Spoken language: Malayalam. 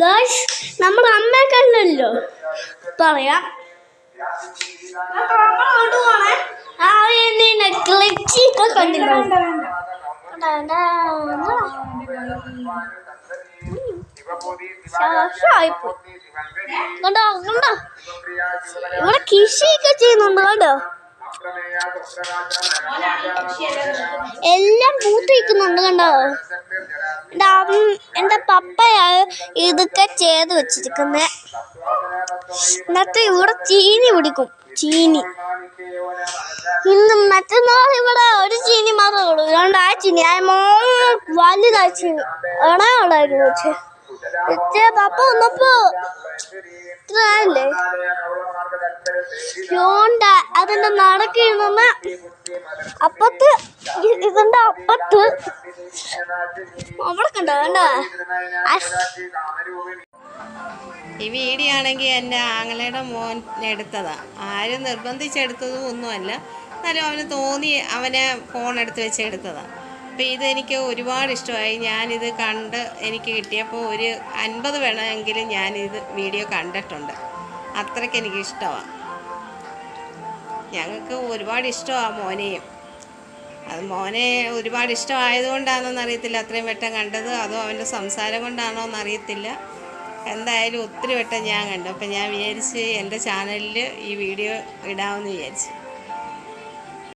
ഗായ്സ് നമ്മുടെ അമ്മയെ കണ്ടല്ലോ പറയാം ക്ലിച്ചിക്കെ കണ്ടില്ലോ കണ്ടോ കണ്ടോ ഇവിടെ കൃഷിയൊക്കെ ചെയ്യുന്നുണ്ട് കേട്ടോ എല്ലാം പൂത്തിരിക്കുന്നുണ്ട് കണ്ടോ എന്റെ പപ്പയാ ഇതൊക്കെ ചെയ്ത് വെച്ചിരിക്കുന്നത് എന്നിട്ട് ഇവിടെ ചീനി പിടിക്കും ചീനി ഇന്ന് മറ്റന്നാൾ ഇവിടെ ഒരു ചീനി മാത്രമേ ഉള്ളൂ അതുകൊണ്ട് ആ ചീനി വലുതായ ചീനി ഇണയുള്ളായിരുന്നു പക്ഷേ പപ്പ വന്നപ്പോ ഇത്രയല്ലേ അതിന്റെ നടക്കുന്ന അപ്പത്ത് ഇതിന്റെ അപ്പത്ത് അവിടെ കണ്ടോ കണ്ടോ ഈ വീഡിയോ ആണെങ്കിൽ എൻ്റെ ആങ്ങളയുടെ മോൻ എടുത്തതാണ്. ആരും നിർബന്ധിച്ചെടുത്തതും ഒന്നുമല്ല, എന്നാലും അവന് തോന്നി അവനെ ഫോൺ എടുത്ത് വെച്ച് എടുത്തതാണ്. അപ്പോൾ ഇതെനിക്ക് ഒരുപാട് ഇഷ്ടമായി. ഞാനിത് കണ്ട് എനിക്ക് കിട്ടിയപ്പോൾ ഒരു 50 വേണമെങ്കിലും ഞാനിത് വീഡിയോ കണ്ടിട്ടുണ്ട്. അത്രയ്ക്ക് എനിക്ക് ഇഷ്ടമാണ്. ഞങ്ങൾക്ക് ഒരുപാട് ഇഷ്ടമാണ് മോനെയും. അത് മോനെ ഒരുപാട് ഇഷ്ടമായതുകൊണ്ടാണോന്ന് അറിയത്തില്ല അത്രയും വട്ടം കണ്ടത്, അതോ അവൻ്റെ സംസാരം കൊണ്ടാണോ എന്നറിയത്തില്ല. എന്തായാലും ഒത്തിരി വട്ടം ഞാൻ കണ്ടു. അപ്പം ഞാൻ വിചാരിച്ച് എൻ്റെ ചാനലിൽ ഈ വീഡിയോ ഇടാമെന്ന് വിചാരിച്ചു.